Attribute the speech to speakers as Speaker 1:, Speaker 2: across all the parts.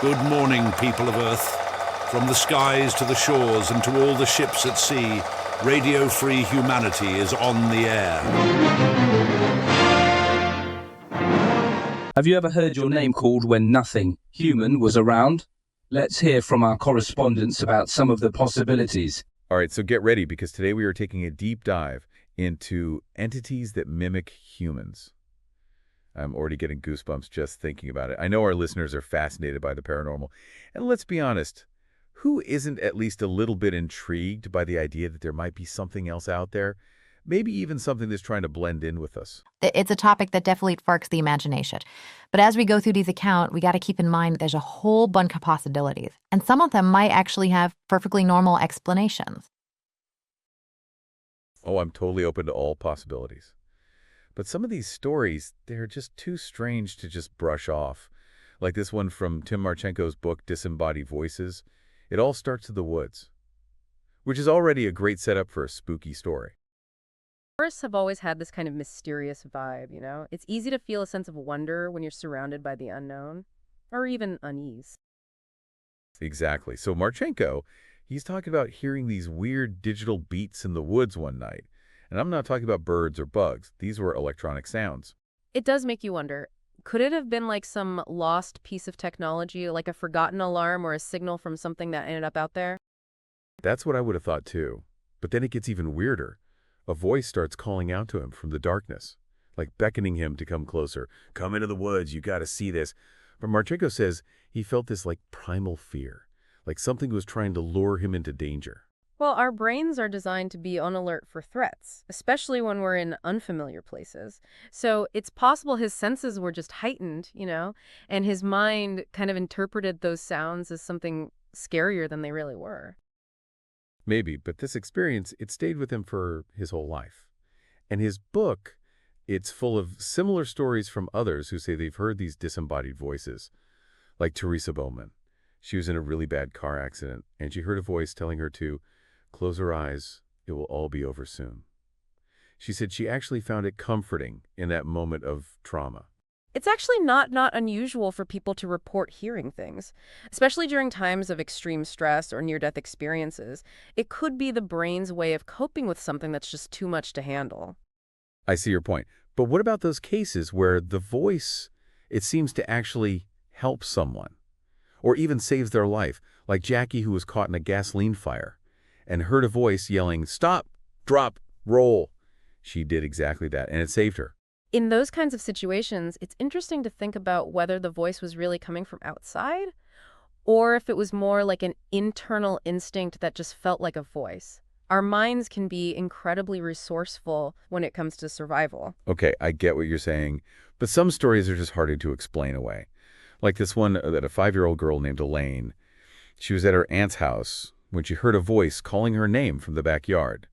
Speaker 1: Good morning, people of Earth. From the skies to the shores and to all the ships at sea, radio-free humanity is on the air.
Speaker 2: Have you ever heard your name called when nothing human was around? Let's hear from our correspondents about some of the possibilities.
Speaker 3: All right, so get ready because today we are taking a deep dive into entities that mimic humans. I'm already getting goosebumps just thinking about it. I know our listeners are fascinated by the paranormal. And let's be honest, who isn't at least a little bit intrigued by the idea that there might be something else out there? Maybe even something that's trying to blend in with us.
Speaker 4: It's a topic that definitely sparks the imagination. But as we go through these accounts, we got to keep in mind there's a whole bunch of possibilities. And some of them might actually have perfectly normal explanations.
Speaker 3: Oh, I'm totally open to all possibilities. But some of these stories, they're just too strange to just brush off. Like this one from Tim Marchenko's book, Disembodied Voices. It all starts in the woods, which is already a great setup for a spooky story.
Speaker 5: Forests have always had this kind of mysterious vibe, you know? It's easy to feel a sense of wonder when you're surrounded by the unknown, or even unease.
Speaker 3: Exactly. So Marchenko, he's talking about hearing these weird digital beats in the woods one night. And I'm not talking about birds or bugs. These were electronic sounds.
Speaker 5: It does make you wonder, could it have been like some lost piece of technology, like a forgotten alarm or a signal from something that ended up out there?
Speaker 3: That's what I would have thought too. But then it gets even weirder. A voice starts calling out to him from the darkness, like beckoning him to come closer. Come into the woods, you got to see this. But Marchenko says he felt this like primal fear, like something was trying to lure him into danger.
Speaker 5: Well, our brains are designed to be on alert for threats, especially when we're in unfamiliar places. So it's possible his senses were just heightened, you know, and his mind kind of interpreted those sounds as something scarier than they really were.
Speaker 3: Maybe, but this experience, it stayed with him for his whole life. And his book, it's full of similar stories from others who say they've heard these disembodied voices, like Teresa Bowman. She was in a really bad car accident, and she heard a voice telling her to close her eyes, it will all be over soon. She said she actually found it comforting in that moment of trauma.
Speaker 5: It's actually not unusual for people to report hearing things, especially during times of extreme stress or near-death experiences. It could be the brain's way of coping with something that's just too much to handle.
Speaker 3: I see your point. But what about those cases where the voice, it seems to actually help someone, or even saves their life, like Jackie who was caught in a gasoline fire and heard a voice yelling, "Stop, drop, roll." She did exactly that, and it saved her.
Speaker 5: In those kinds of situations, it's interesting to think about whether the voice was really coming from outside or if it was more like an internal instinct that just felt like a voice. Our minds can be incredibly resourceful when it comes to survival.
Speaker 3: Okay, I get what you're saying, but some stories are just harder to explain away. Like this one that a 5-year-old girl named Elaine, she was at her aunt's house when she heard a voice calling her name from the backyard.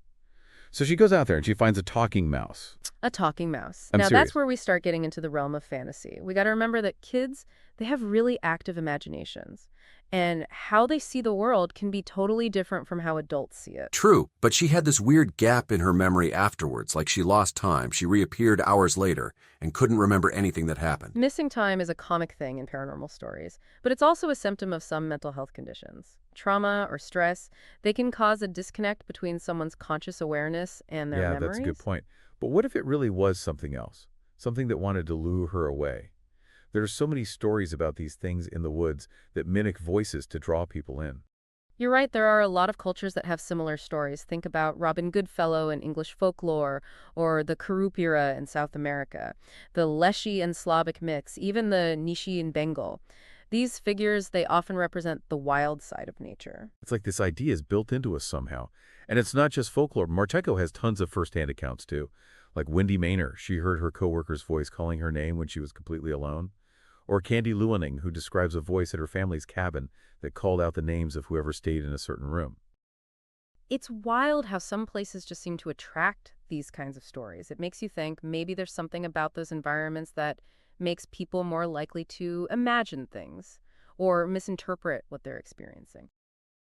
Speaker 3: So she goes out there and she finds a talking mouse.
Speaker 5: A talking mouse.
Speaker 3: I'm
Speaker 5: Now,
Speaker 3: serious.
Speaker 5: that's where we start getting into the realm of fantasy. We got to remember that kids, they have really active imaginations. And how they see the world can be totally different from how adults see it.
Speaker 6: True, but she had this weird gap in her memory afterwards, like she lost time. She reappeared hours later and couldn't remember anything that happened.
Speaker 5: Missing time is a comic thing in paranormal stories, but it's also a symptom of some mental health conditions. Trauma or stress, they can cause a disconnect between someone's conscious awareness and their memories.
Speaker 3: That's a good point. But what if it really was something else? Something that wanted to lure her away? There are so many stories about these things in the woods that mimic voices to draw people in.
Speaker 5: You're right, there are a lot of cultures that have similar stories. Think about Robin Goodfellow in English folklore, or the Kurupira in South America, the Leshy and Slavic mix, even the Nishi in Bengal. These figures, they often represent the wild side of nature.
Speaker 3: It's like this idea is built into us somehow. And it's not just folklore. Marchenko has tons of first-hand accounts, too. Like Wendy Maynor, she heard her coworker's voice calling her name when she was completely alone. Or Candy Lewaning, who describes a voice at her family's cabin that called out the names of whoever stayed in a certain room.
Speaker 5: It's wild how some places just seem to attract these kinds of stories. It makes you think maybe there's something about those environments that makes people more likely to imagine things or misinterpret what they're experiencing.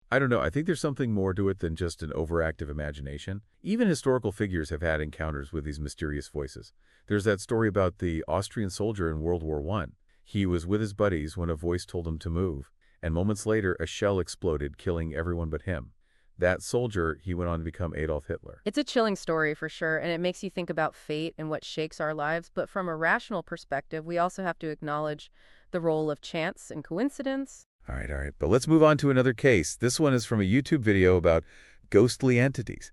Speaker 3: I don't know. I think there's something more to it than just an overactive imagination. Even historical figures have had encounters with these mysterious voices. There's that story about the Austrian soldier in World War I. He was with his buddies when a voice told him to move, and moments later a shell exploded, killing everyone but him. That soldier, he went on to become Adolf Hitler.
Speaker 5: It's a chilling story for sure, and it makes you think about fate and what shakes our lives. But from a rational perspective, we also have to acknowledge the role of chance and coincidence.
Speaker 3: All right. But let's move on to another case. This one is from a YouTube video about ghostly entities.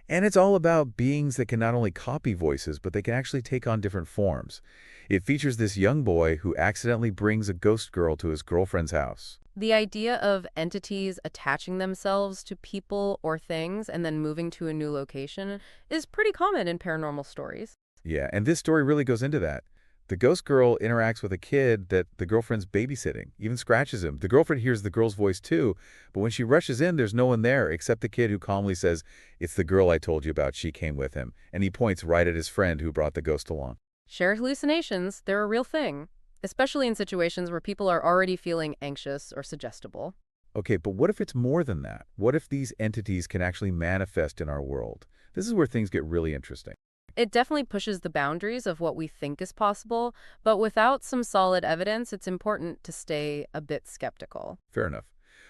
Speaker 3: And it's all about beings that can not only copy voices, but they can actually take on different forms. It features this young boy who accidentally brings a ghost girl to his girlfriend's house.
Speaker 5: The idea of entities attaching themselves to people or things and then moving to a new location is pretty common in paranormal stories.
Speaker 3: Yeah, and this story really goes into that. The ghost girl interacts with a kid that the girlfriend's babysitting, even scratches him. The girlfriend hears the girl's voice too, but when she rushes in, there's no one there except the kid who calmly says, "It's the girl I told you about, she came with him." And he points right at his friend who brought the ghost along.
Speaker 5: Shared hallucinations, they're a real thing, especially in situations where people are already feeling anxious or suggestible.
Speaker 3: Okay, but what if it's more than that? What if these entities can actually manifest in our world? This is where things get really interesting.
Speaker 5: It definitely pushes the boundaries of what we think is possible, but without some solid evidence, it's important to stay a bit skeptical.
Speaker 3: Fair enough.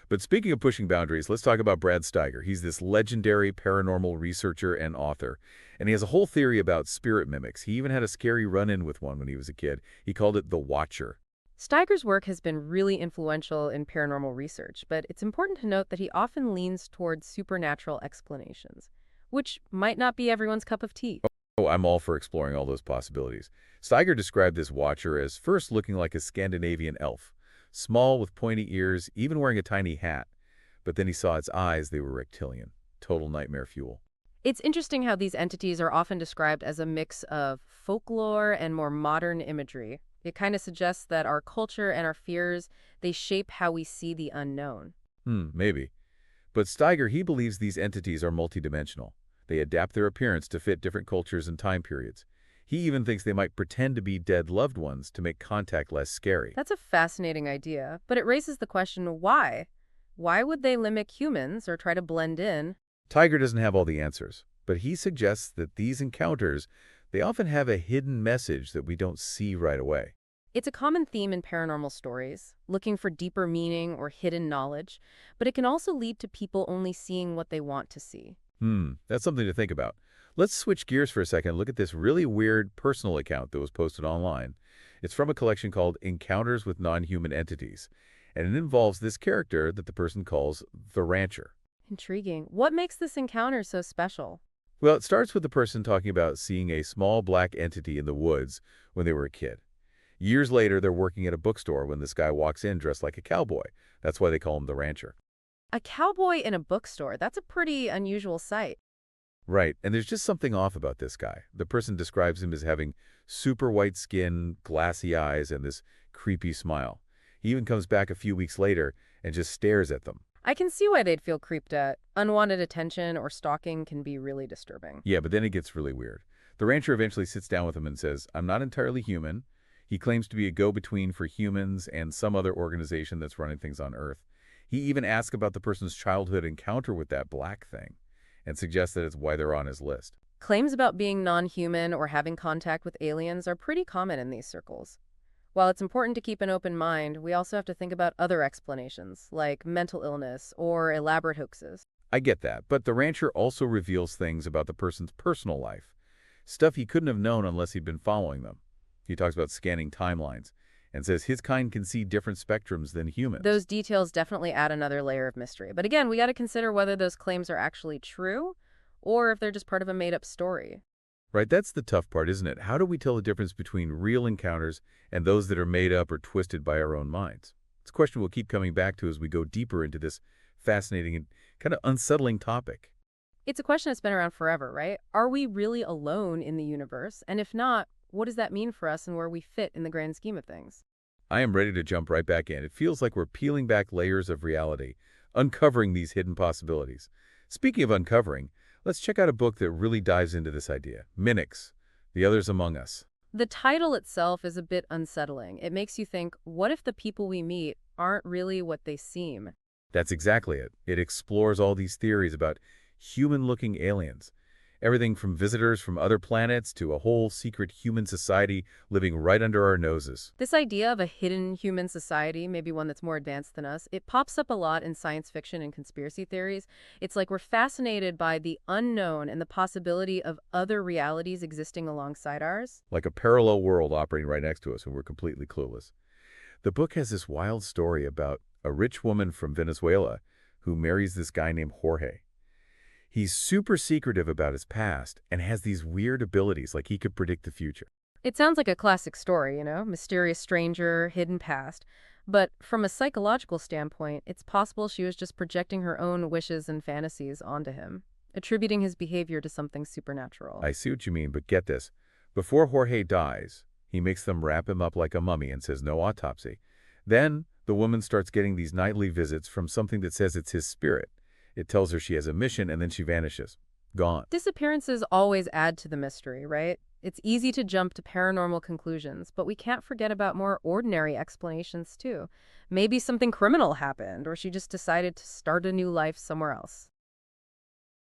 Speaker 3: But speaking of pushing boundaries, let's talk about Brad Steiger. He's this legendary paranormal researcher and author, and he has a whole theory about spirit mimics. He even had a scary run-in with one when he was a kid. He called it the Watcher.
Speaker 5: Steiger's work has been really influential in paranormal research, but it's important to note that he often leans towards supernatural explanations, which might not be everyone's cup of tea.
Speaker 3: Oh, I'm all for exploring all those possibilities. Steiger described this Watcher as first looking like a Scandinavian elf, small with pointy ears, even wearing a tiny hat. But then he saw its eyes, they were reptilian. Total nightmare fuel.
Speaker 5: It's interesting how these entities are often described as a mix of folklore and more modern imagery. It kind of suggests that our culture and our fears, they shape how we see the unknown.
Speaker 3: Maybe. But Steiger, he believes these entities are multidimensional. They adapt their appearance to fit different cultures and time periods. He even thinks they might pretend to be dead loved ones to make contact less scary.
Speaker 5: That's a fascinating idea, but it raises the question, why? Why would they mimic humans or try to blend in?
Speaker 3: Steiger doesn't have all the answers, but he suggests that these encounters, they often have a hidden message that we don't see right away.
Speaker 5: It's a common theme in paranormal stories, looking for deeper meaning or hidden knowledge, but it can also lead to people only seeing what they want to see.
Speaker 3: That's something to think about. Let's switch gears for a second and look at this really weird personal account that was posted online. It's from a collection called Encounters with Non-Human Entities, and it involves this character that the person calls the Rancher.
Speaker 5: Intriguing. What makes this encounter so special?
Speaker 3: Well, it starts with the person talking about seeing a small black entity in the woods when they were a kid. Years later, they're working at a bookstore when this guy walks in dressed like a cowboy. That's why they call him the Rancher.
Speaker 5: A cowboy in a bookstore, that's a pretty unusual sight.
Speaker 3: Right, and there's just something off about this guy. The person describes him as having super white skin, glassy eyes, and this creepy smile. He even comes back a few weeks later and just stares at them.
Speaker 5: I can see why they'd feel creeped at. Unwanted attention or stalking can be really disturbing.
Speaker 3: Yeah, but then it gets really weird. The Rancher eventually sits down with him and says, "I'm not entirely human." He claims to be a go-between for humans and some other organization that's running things on Earth. He even asks about the person's childhood encounter with that black thing and suggests that it's why they're on his list.
Speaker 5: Claims about being non-human or having contact with aliens are pretty common in these circles. While it's important to keep an open mind, we also have to think about other explanations, like mental illness or elaborate hoaxes.
Speaker 3: I get that, but the Rancher also reveals things about the person's personal life, stuff he couldn't have known unless he'd been following them. He talks about scanning timelines and says his kind can see different spectrums than humans.
Speaker 5: Those details definitely add another layer of mystery. But again, we got to consider whether those claims are actually true or if they're just part of a made-up story.
Speaker 3: Right, that's the tough part, isn't it? How do we tell the difference between real encounters and those that are made up or twisted by our own minds? It's a question we'll keep coming back to as we go deeper into this fascinating and kind of unsettling topic.
Speaker 5: It's a question that's been around forever, right? Are we really alone in the universe? And if not, what does that mean for us and where we fit in the grand scheme of things?
Speaker 3: I am ready to jump right back in. It feels like we're peeling back layers of reality, uncovering these hidden possibilities. Speaking of uncovering, let's check out a book that really dives into this idea, Mimics, The Others Among Us.
Speaker 5: The title itself is a bit unsettling. It makes you think, what if the people we meet aren't really what they seem?
Speaker 3: That's exactly it. It explores all these theories about human-looking aliens. Everything from visitors from other planets to a whole secret human society living right under our noses.
Speaker 5: This idea of a hidden human society, maybe one that's more advanced than us, it pops up a lot in science fiction and conspiracy theories. It's like we're fascinated by the unknown and the possibility of other realities existing alongside ours.
Speaker 3: Like a parallel world operating right next to us and we're completely clueless. The book has this wild story about a rich woman from Venezuela who marries this guy named Jorge. He's super secretive about his past and has these weird abilities like he could predict the future.
Speaker 5: It sounds like a classic story, mysterious stranger, hidden past. But from a psychological standpoint, it's possible she was just projecting her own wishes and fantasies onto him, attributing his behavior to something supernatural.
Speaker 3: I see what you mean, but get this. Before Jorge dies, he makes them wrap him up like a mummy and says no autopsy. Then the woman starts getting these nightly visits from something that says it's his spirit. It tells her she has a mission, and then she vanishes. Gone.
Speaker 5: Disappearances always add to the mystery, right? It's easy to jump to paranormal conclusions, but we can't forget about more ordinary explanations, too. Maybe something criminal happened, or she just decided to start a new life somewhere else.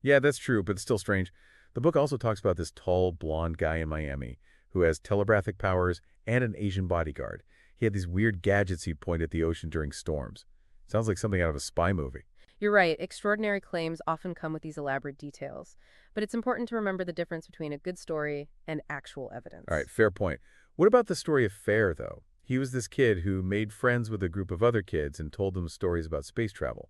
Speaker 3: Yeah, that's true, but it's still strange. The book also talks about this tall, blonde guy in Miami who has telepathic powers and an Asian bodyguard. He had these weird gadgets he'd point at the ocean during storms. Sounds like something out of a spy movie.
Speaker 5: You're right, extraordinary claims often come with these elaborate details. But it's important to remember the difference between a good story and actual evidence.
Speaker 3: All right, fair point. What about the story of Fair, though? He was this kid who made friends with a group of other kids and told them stories about space travel.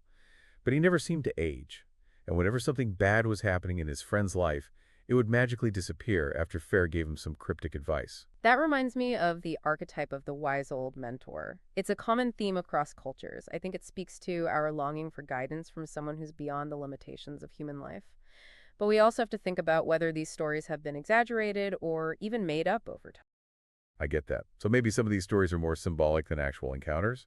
Speaker 3: But he never seemed to age. And whenever something bad was happening in his friend's life, it would magically disappear after Fair gave him some cryptic advice.
Speaker 5: That reminds me of the archetype of the wise old mentor. It's a common theme across cultures. I think it speaks to our longing for guidance from someone who's beyond the limitations of human life. But we also have to think about whether these stories have been exaggerated or even made up over time.
Speaker 3: I get that. So maybe some of these stories are more symbolic than actual encounters.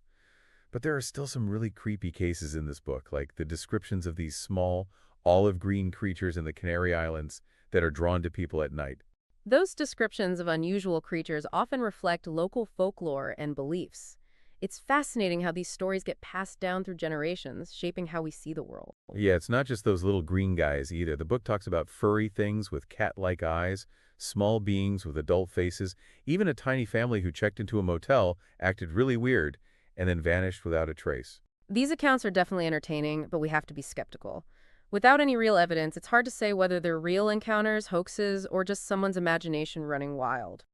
Speaker 3: But there are still some really creepy cases in this book, like the descriptions of these small, olive green creatures in the Canary Islands that are drawn to people at night.
Speaker 5: Those descriptions of unusual creatures often reflect local folklore and beliefs. It's fascinating how these stories get passed down through generations, shaping how we see the world.
Speaker 3: Yeah, it's not just those little green guys either. The book talks about furry things with cat-like eyes, small beings with adult faces, even a tiny family who checked into a motel, acted really weird, and then vanished without a trace.
Speaker 5: These accounts are definitely entertaining, but we have to be skeptical. Without any real evidence, it's hard to say whether they're real encounters, hoaxes, or just someone's imagination running wild.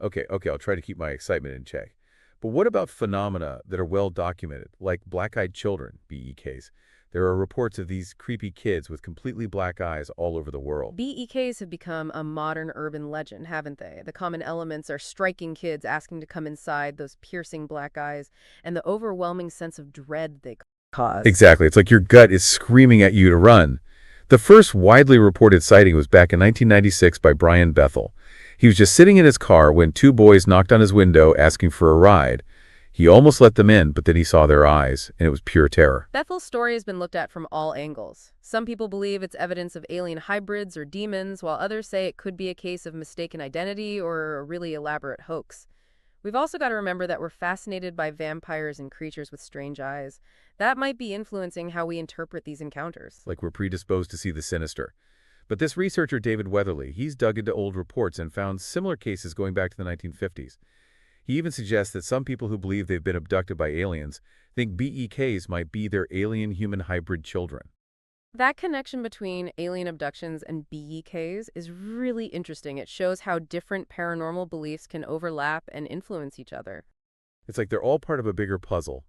Speaker 3: Okay, I'll try to keep my excitement in check. But what about phenomena that are well documented, like black-eyed children, BEKs? There are reports of these creepy kids with completely black eyes all over the world.
Speaker 5: BEKs have become a modern urban legend, haven't they? The common elements are striking kids asking to come inside, those piercing black eyes, and the overwhelming sense of dread they cause.
Speaker 3: Exactly. It's like your gut is screaming at you to run. The first widely reported sighting was back in 1996 by Brian Bethel. He was just sitting in his car when two boys knocked on his window asking for a ride. He almost let them in, but then he saw their eyes, and it was pure terror.
Speaker 5: Bethel's story has been looked at from all angles. Some people believe it's evidence of alien hybrids or demons, while others say it could be a case of mistaken identity or a really elaborate hoax. We've also got to remember that we're fascinated by vampires and creatures with strange eyes. That might be influencing how we interpret these encounters.
Speaker 3: Like we're predisposed to see the sinister. But this researcher, David Weatherly, he's dug into old reports and found similar cases going back to the 1950s. He even suggests that some people who believe they've been abducted by aliens think BEKs might be their alien-human hybrid children.
Speaker 5: That connection between alien abductions and BEKs is really interesting. It shows how different paranormal beliefs can overlap and influence each other.
Speaker 3: It's like they're all part of a bigger puzzle.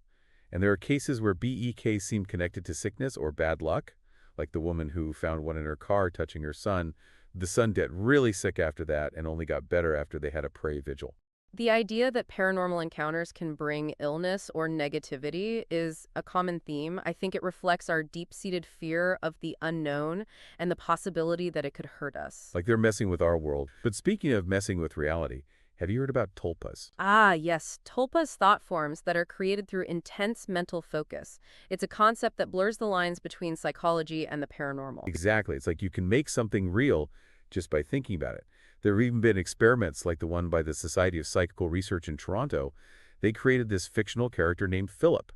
Speaker 3: And there are cases where BEKs seem connected to sickness or bad luck, like the woman who found one in her car touching her son. The son got really sick after that and only got better after they had a pray vigil.
Speaker 5: The idea that paranormal encounters can bring illness or negativity is a common theme. I think it reflects our deep-seated fear of the unknown and the possibility that it could hurt us.
Speaker 3: Like they're messing with our world. But speaking of messing with reality, have you heard about tulpas?
Speaker 5: Ah, yes. Tulpas thought forms that are created through intense mental focus. It's a concept that blurs the lines between psychology and the paranormal.
Speaker 3: Exactly. It's like you can make something real just by thinking about it. There have even been experiments like the one by the Society of Psychical Research in Toronto. They created this fictional character named Philip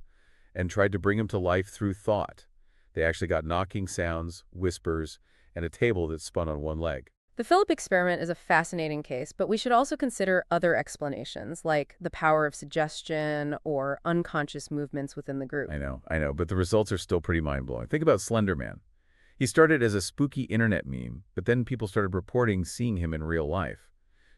Speaker 3: and tried to bring him to life through thought. They actually got knocking sounds, whispers, and a table that spun on one leg.
Speaker 5: The Philip experiment is a fascinating case, but we should also consider other explanations, like the power of suggestion or unconscious movements within the group.
Speaker 3: I know, but the results are still pretty mind-blowing. Think about Slender Man. He started as a spooky internet meme, but then people started reporting seeing him in real life.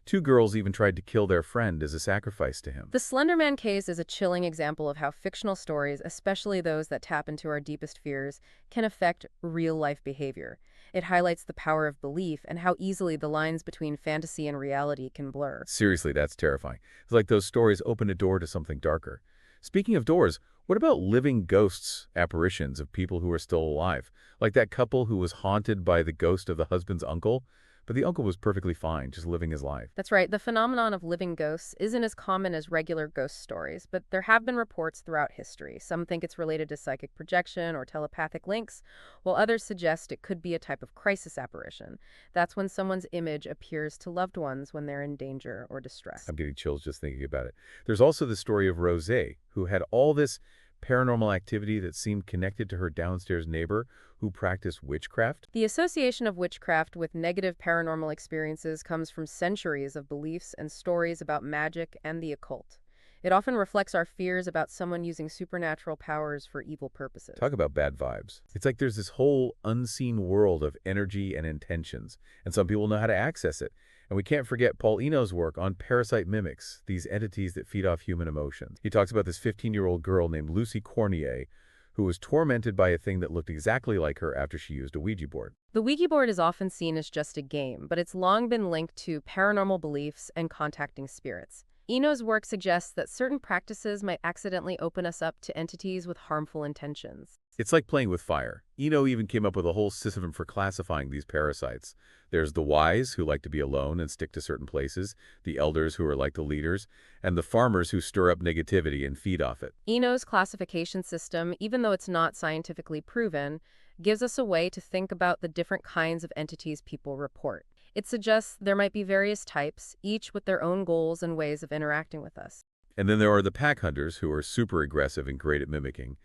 Speaker 3: 2 girls even tried to kill their friend as a sacrifice to him.
Speaker 5: The Slender Man case is a chilling example of how fictional stories, especially those that tap into our deepest fears, can affect real-life behavior. It highlights the power of belief and how easily the lines between fantasy and reality can blur.
Speaker 3: Seriously, that's terrifying. It's like those stories open a door to something darker. Speaking of doors, what about living ghosts, apparitions of people who are still alive? Like that couple who was haunted by the ghost of the husband's uncle? But the uncle was perfectly fine, just living his life.
Speaker 5: That's right. The phenomenon of living ghosts isn't as common as regular ghost stories, but there have been reports throughout history. Some think it's related to psychic projection or telepathic links, while others suggest it could be a type of crisis apparition. That's when someone's image appears to loved ones when they're in danger or distress.
Speaker 3: I'm getting chills just thinking about it. There's also the story of Rosé, who had all this paranormal activity that seemed connected to her downstairs neighbor who practiced witchcraft.
Speaker 5: The association of witchcraft with negative paranormal experiences comes from centuries of beliefs and stories about magic and the occult. It often reflects our fears about someone using supernatural powers for evil purposes.
Speaker 3: Talk about bad vibes. It's like there's this whole unseen world of energy and intentions, and some people know how to access it. And we can't forget Paul Eno's work on parasite mimics, these entities that feed off human emotions. He talks about this 15-year-old girl named Lucy Cornier, who was tormented by a thing that looked exactly like her after she used a Ouija board.
Speaker 5: The Ouija board is often seen as just a game, but it's long been linked to paranormal beliefs and contacting spirits. Eno's work suggests that certain practices might accidentally open us up to entities with harmful intentions.
Speaker 3: It's like playing with fire. Eno even came up with a whole system for classifying these parasites. There's the wise, who like to be alone and stick to certain places, the elders, who are like the leaders, and the farmers, who stir up negativity and feed off it.
Speaker 5: Eno's classification system, even though it's not scientifically proven, gives us a way to think about the different kinds of entities people report. It suggests there might be various types, each with their own goals and ways of interacting with us.
Speaker 3: And then there are the pack hunters, who are super aggressive and great at mimicking,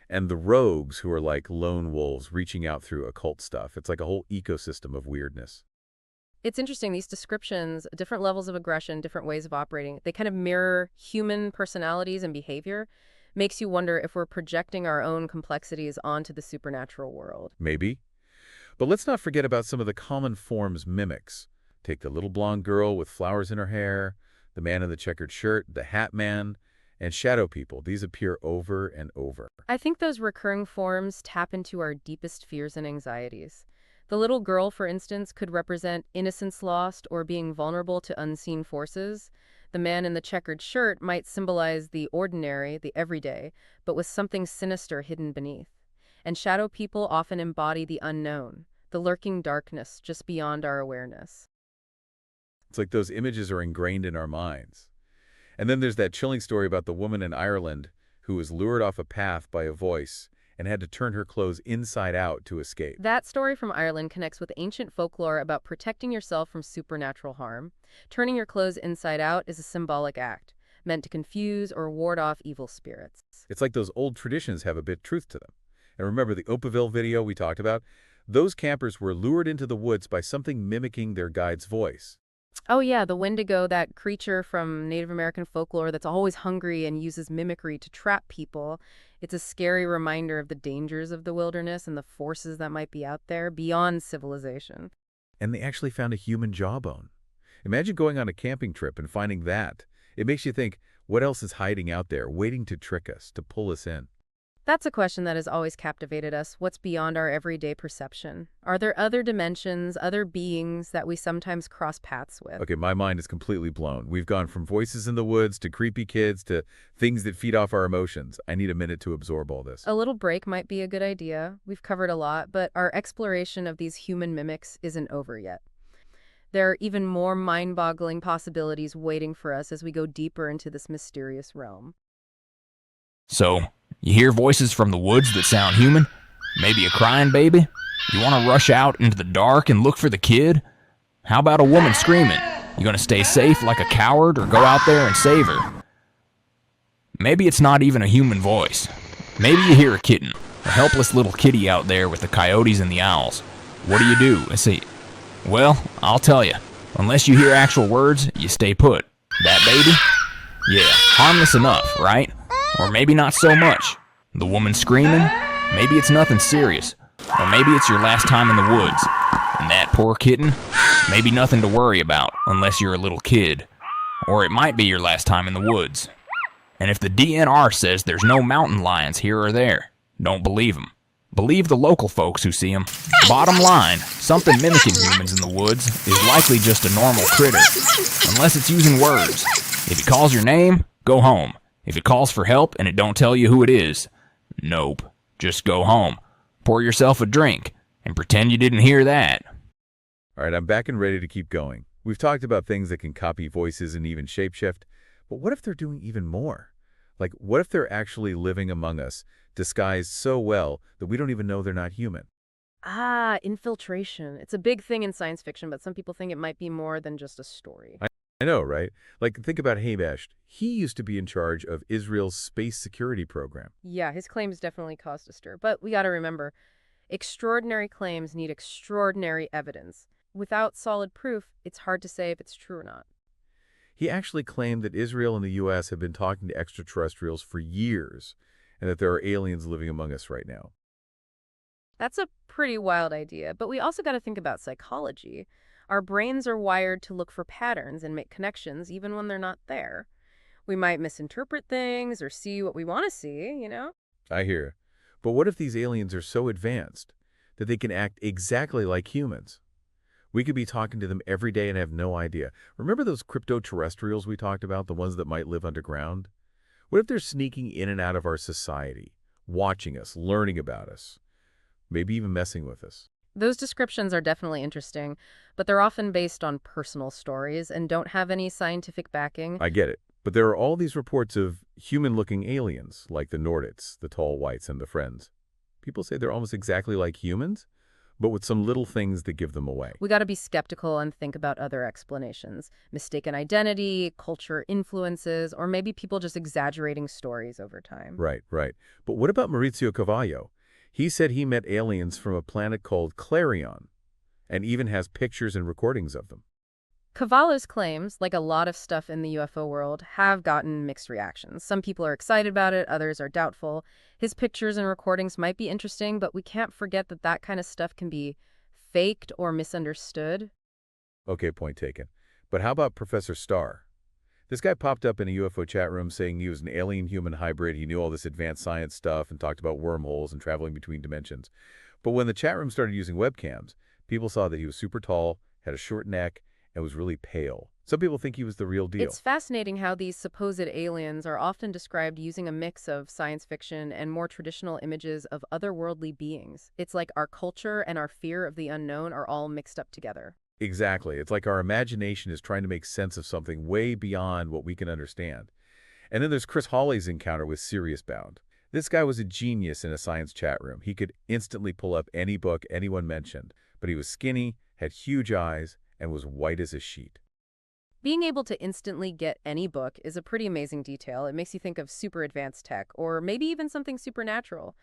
Speaker 3: and the rogues, who are like lone wolves reaching out through occult stuff. It's like a whole ecosystem of weirdness.
Speaker 5: It's interesting, these descriptions, different levels of aggression, different ways of operating, they kind of mirror human personalities and behavior. Makes you wonder if we're projecting our own complexities onto the supernatural world.
Speaker 3: Maybe. But let's not forget about some of the common forms mimics. Take the little blonde girl with flowers in her hair, the man in the checkered shirt, the hat man, and shadow people. These appear over and over.
Speaker 5: I think those recurring forms tap into our deepest fears and anxieties. The little girl, for instance, could represent innocence lost or being vulnerable to unseen forces. The man in the checkered shirt might symbolize the ordinary, the everyday, but with something sinister hidden beneath. And shadow people often embody the unknown, the lurking darkness just beyond our awareness.
Speaker 3: It's like those images are ingrained in our minds. And then there's that chilling story about the woman in Ireland who was lured off a path by a voice and had to turn her clothes inside out to escape.
Speaker 5: That story from Ireland connects with ancient folklore about protecting yourself from supernatural harm. Turning your clothes inside out is a symbolic act, meant to confuse or ward off evil spirits.
Speaker 3: It's like those old traditions have a bit of truth to them. And remember the Opaville video we talked about? Those campers were lured into the woods by something mimicking their guide's voice.
Speaker 5: Oh yeah, the Wendigo, that creature from Native American folklore that's always hungry and uses mimicry to trap people. It's a scary reminder of the dangers of the wilderness and the forces that might be out there beyond civilization.
Speaker 3: And they actually found a human jawbone. Imagine going on a camping trip and finding that. It makes you think, what else is hiding out there, waiting to trick us, to pull us in?
Speaker 5: That's a question that has always captivated us. What's beyond our everyday perception? Are there other dimensions, other beings that we sometimes cross paths with?
Speaker 3: Okay, my mind is completely blown. We've gone from voices in the woods to creepy kids to things that feed off our emotions. I need a minute to absorb all this.
Speaker 5: A little break might be a good idea. We've covered a lot, but our exploration of these human mimics isn't over yet. There are even more mind-boggling possibilities waiting for us as we go deeper into this mysterious realm.
Speaker 7: So, you hear voices from the woods that sound human? Maybe a crying baby? You want to rush out into the dark and look for the kid? How about a woman screaming? You gonna stay safe like a coward or go out there and save her? Maybe it's not even a human voice. Maybe you hear a kitten, a helpless little kitty out there with the coyotes and the owls. What do? Let's see. Well, I'll tell you. Unless you hear actual words, you stay put. That baby? Yeah, harmless enough, right? Or maybe not so much. The woman screaming? Maybe it's nothing serious. Or maybe it's your last time in the woods. And that poor kitten? Maybe nothing to worry about, unless you're a little kid. Or it might be your last time in the woods. And if the DNR says there's no mountain lions here or there, don't believe them. Believe the local folks who see them. Bottom line, something mimicking humans in the woods is likely just a normal critter. Unless it's using words. If it calls your name, go home. If it calls for help and it don't tell you who it is, nope. Just go home. Pour yourself a drink and pretend you didn't hear that.
Speaker 3: All right, I'm back and ready to keep going. We've talked about things that can copy voices and even shapeshift, but what if they're doing even more? Like, what if they're actually living among us, disguised so well that we don't even know they're not human?
Speaker 5: Ah, infiltration. It's a big thing in science fiction, but some people think it might be more than just a story.
Speaker 3: I know, right? Like, think about Habesh. He used to be in charge of Israel's space security program.
Speaker 5: Yeah, his claims definitely caused a stir, but we gotta remember, extraordinary claims need extraordinary evidence. Without solid proof, it's hard to say if it's true or not.
Speaker 3: He actually claimed that Israel and the U.S. have been talking to extraterrestrials for years, and that there are aliens living among us right now.
Speaker 5: That's a pretty wild idea, but we also gotta think about psychology. Our brains are wired to look for patterns and make connections even when they're not there. We might misinterpret things or see what we want to see, you know?
Speaker 3: I hear. But what if these aliens are so advanced that they can act exactly like humans? We could be talking to them every day and have no idea. Remember those crypto-terrestrials we talked about, the ones that might live underground? What if they're sneaking in and out of our society, watching us, learning about us, maybe even messing with us?
Speaker 5: Those descriptions are definitely interesting, but they're often based on personal stories and don't have any scientific backing.
Speaker 3: I get it. But there are all these reports of human-looking aliens, like the Nordics, the tall whites, and the Friends. People say they're almost exactly like humans, but with some little things that give them away.
Speaker 5: We got to be skeptical and think about other explanations. Mistaken identity, culture influences, or maybe people just exaggerating stories over time.
Speaker 3: Right, right. But what about Maurizio Cavallo? He said he met aliens from a planet called Clarion, and even has pictures and recordings of them.
Speaker 5: Cavallo's claims, like a lot of stuff in the UFO world, have gotten mixed reactions. Some people are excited about it, others are doubtful. His pictures and recordings might be interesting, but we can't forget that that kind of stuff can be faked or misunderstood.
Speaker 3: Okay, point taken. But how about Professor Starr? This guy popped up in a UFO chat room saying he was an alien-human hybrid. He knew all this advanced science stuff and talked about wormholes and traveling between dimensions. But when the chat room started using webcams, people saw that he was super tall, had a short neck, and was really pale. Some people think he was the real deal.
Speaker 5: It's fascinating how these supposed aliens are often described using a mix of science fiction and more traditional images of otherworldly beings. It's like our culture and our fear of the unknown are all mixed up together.
Speaker 3: Exactly. It's like our imagination is trying to make sense of something way beyond what we can understand. And then there's Chris Hawley's encounter with Sirius Bound. This guy was a genius in a science chat room. He could instantly pull up any book anyone mentioned, but he was skinny, had huge eyes, and was white as a sheet.
Speaker 5: Being able to instantly get any book is a pretty amazing detail. It makes you think of super advanced tech, or maybe even something supernatural.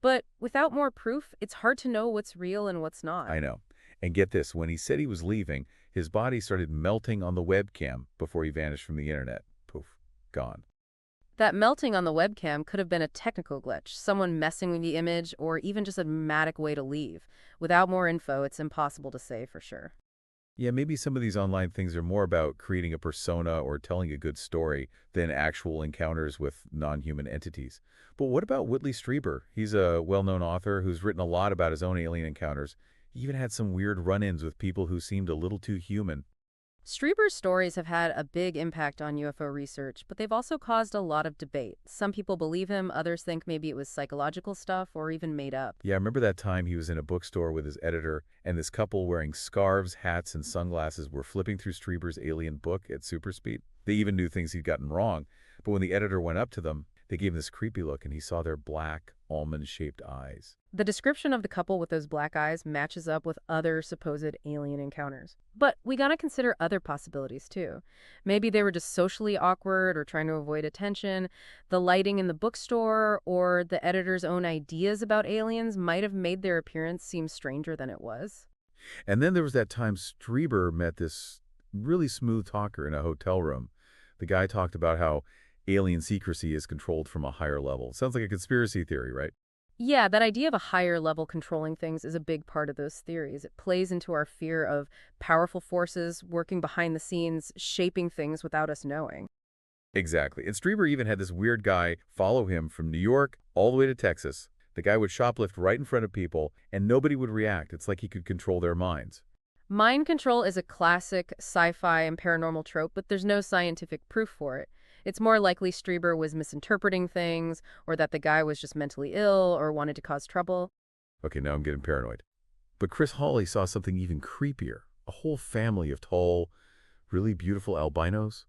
Speaker 5: But without more proof, it's hard to know what's real and what's not.
Speaker 3: I know. And get this, when he said he was leaving, his body started melting on the webcam before he vanished from the internet. Poof, gone.
Speaker 5: That melting on the webcam could have been a technical glitch, someone messing with the image, or even just a dramatic way to leave. Without more info, it's impossible to say for sure.
Speaker 3: Yeah, maybe some of these online things are more about creating a persona or telling a good story than actual encounters with non-human entities. But what about Whitley Strieber? He's a well-known author who's written a lot about his own alien encounters. He even had some weird run-ins with people who seemed a little too human.
Speaker 5: Strieber's stories have had a big impact on UFO research, but they've also caused a lot of debate. Some people believe him, others think maybe it was psychological stuff or even made up.
Speaker 3: Yeah, I remember that time he was in a bookstore with his editor, and this couple wearing scarves, hats, and sunglasses were flipping through Strieber's alien book at super speed. They even knew things he'd gotten wrong, but when the editor went up to them, they gave him this creepy look, and he saw their black, almond-shaped eyes.
Speaker 5: The description of the couple with those black eyes matches up with other supposed alien encounters. But we gotta consider other possibilities, too. Maybe they were just socially awkward or trying to avoid attention. The lighting in the bookstore or the editor's own ideas about aliens might have made their appearance seem stranger than it was.
Speaker 3: And then there was that time Strieber met this really smooth talker in a hotel room. The guy talked about how alien secrecy is controlled from a higher level. Sounds like a conspiracy theory, right?
Speaker 5: Yeah, that idea of a higher level controlling things is a big part of those theories. It plays into our fear of powerful forces working behind the scenes, shaping things without us knowing.
Speaker 3: Exactly. And Strieber even had this weird guy follow him from New York all the way to Texas. The guy would shoplift right in front of people, and nobody would react. It's like he could control their minds.
Speaker 5: Mind control is a classic sci-fi and paranormal trope, but there's no scientific proof for it. It's more likely Strieber was misinterpreting things, or that the guy was just mentally ill or wanted to cause trouble.
Speaker 3: Okay, now I'm getting paranoid. But Chris Hawley saw something even creepier. A whole family of tall, really beautiful albinos.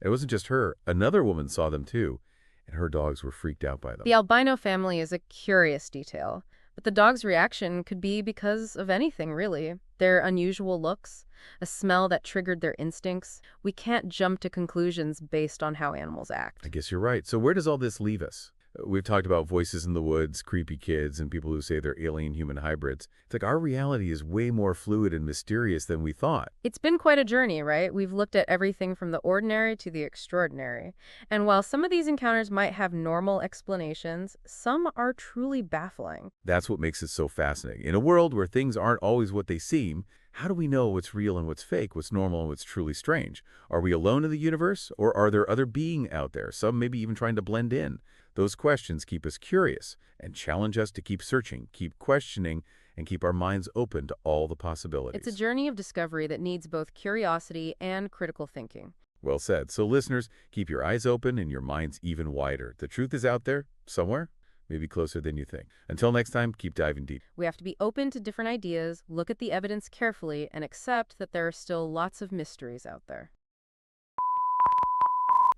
Speaker 3: It wasn't just her. Another woman saw them too, and her dogs were freaked out by them.
Speaker 5: The albino family is a curious detail, but the dog's reaction could be because of anything, really. Their unusual looks, a smell that triggered their instincts. We can't jump to conclusions based on how animals act.
Speaker 3: I guess you're right. So where does all this leave us? We've talked about voices in the woods, creepy kids, and people who say they're alien-human hybrids. It's like our reality is way more fluid and mysterious than we thought.
Speaker 5: It's been quite a journey, right? We've looked at everything from the ordinary to the extraordinary. And while some of these encounters might have normal explanations, some are truly baffling.
Speaker 3: That's what makes it so fascinating. In a world where things aren't always what they seem, how do we know what's real and what's fake, what's normal and what's truly strange? Are we alone in the universe, or are there other beings out there, some maybe even trying to blend in? Those questions keep us curious and challenge us to keep searching, keep questioning, and keep our minds open to all the possibilities.
Speaker 5: It's a journey of discovery that needs both curiosity and critical thinking.
Speaker 3: Well said. So listeners, keep your eyes open and your minds even wider. The truth is out there, somewhere, maybe closer than you think. Until next time, keep diving deep.
Speaker 5: We have to be open to different ideas, look at the evidence carefully, and accept that there are still lots of mysteries out there.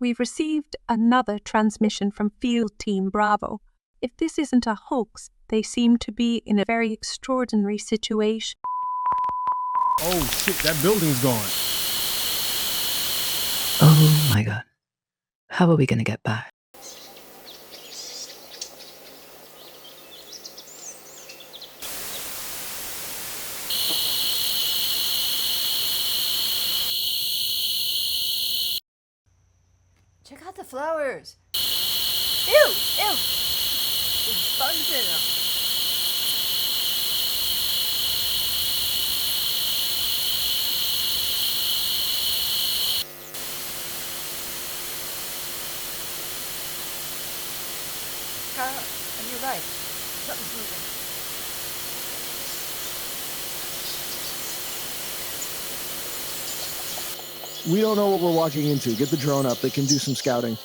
Speaker 8: We've received another transmission from Field Team Bravo. If this isn't a hoax, they seem to be in a very extraordinary situation.
Speaker 9: Oh shit, that building's gone.
Speaker 10: Oh my god. How are we gonna get back?
Speaker 11: Check out the flowers. Ew, ew. There's bugs in them. Carl, and you're right. Something's moving.
Speaker 12: We don't know what we're walking into. Get the drone up. They can do some scouting.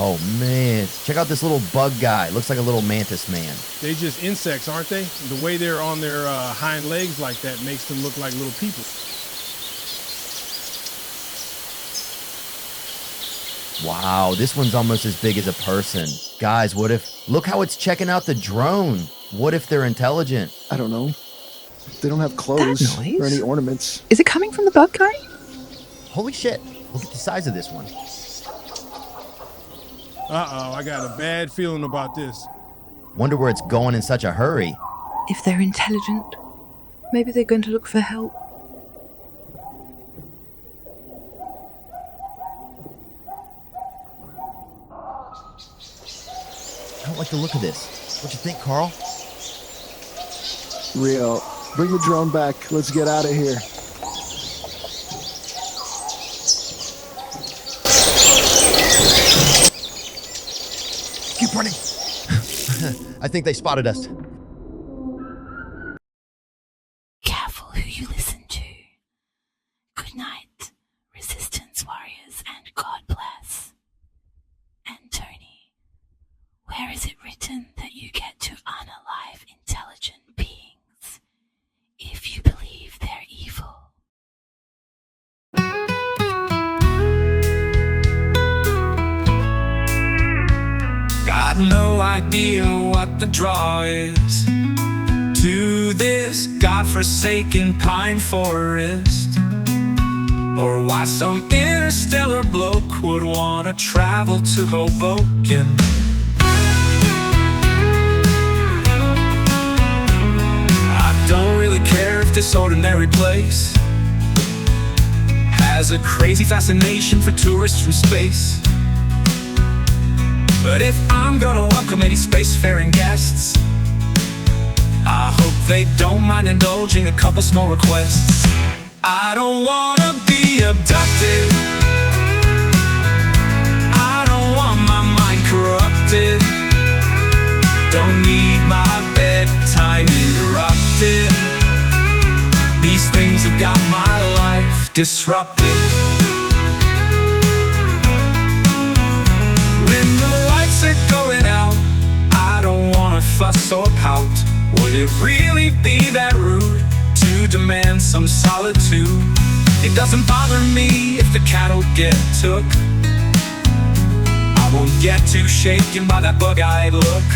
Speaker 13: Oh, man. Check out this little bug guy. Looks like a little mantis man.
Speaker 9: They just insects, aren't they? The way they're on their hind legs like that makes them look like little people.
Speaker 13: Wow, this one's almost as big as a person. Guys, what if... Look how it's checking out the drone. What if they're intelligent?
Speaker 12: I don't know. They don't have clothes
Speaker 10: That noise?
Speaker 12: or any ornaments.
Speaker 10: Is it coming from the bug guy?
Speaker 13: Holy shit. Look at the size of this one.
Speaker 9: Uh-oh, I got a bad feeling about this.
Speaker 13: Wonder where it's going in such a hurry.
Speaker 10: If they're intelligent, maybe they're going to look for help.
Speaker 13: I don't like the look of this. What you think, Carl?
Speaker 12: Rio, bring the drone back. Let's get out of here.
Speaker 13: Keep running. I think they spotted us.
Speaker 14: Careful who you listen to. Good night, resistance warriors, and God bless. And Tony, where is it written that you get to unalive intelligent beings if you believe they're evil?
Speaker 15: idea what the draw is to this godforsaken pine forest, or why some interstellar bloke would wanna travel to Hoboken. I don't really care if this ordinary place has a crazy fascination for tourists from space. But if I'm gonna welcome any spacefaring guests, I hope they don't mind indulging a couple small requests. I don't wanna be abducted. I don't want my mind corrupted. Don't need my bedtime interrupted. These things have got my life disrupted. When the lights are going out, I don't wanna fuss or pout. Would it really be that rude to demand some solitude? It doesn't bother me if the cattle get took. I won't get too shaken by that bug-eyed look.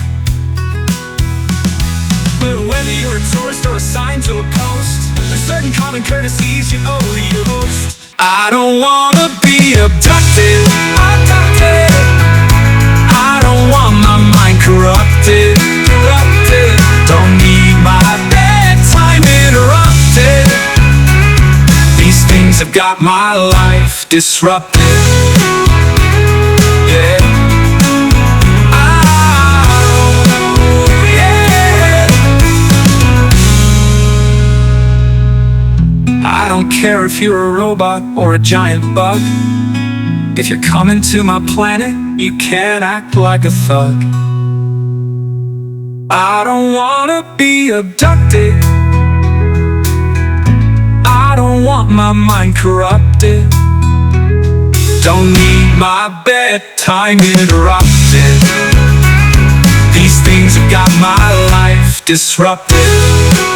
Speaker 15: But whether you're a tourist or assigned to a post, there's certain common courtesies you owe to your host. I don't wanna be abducted. I don't want my mind corrupted. Don't need my bedtime interrupted. These things have got my life disrupted. Yeah. I don't care if you're a robot or a giant bug. If you're coming to my planet, you can't act like a thug. I don't wanna be abducted. I don't want my mind corrupted. Don't need my bedtime interrupted. These things have got my life disrupted.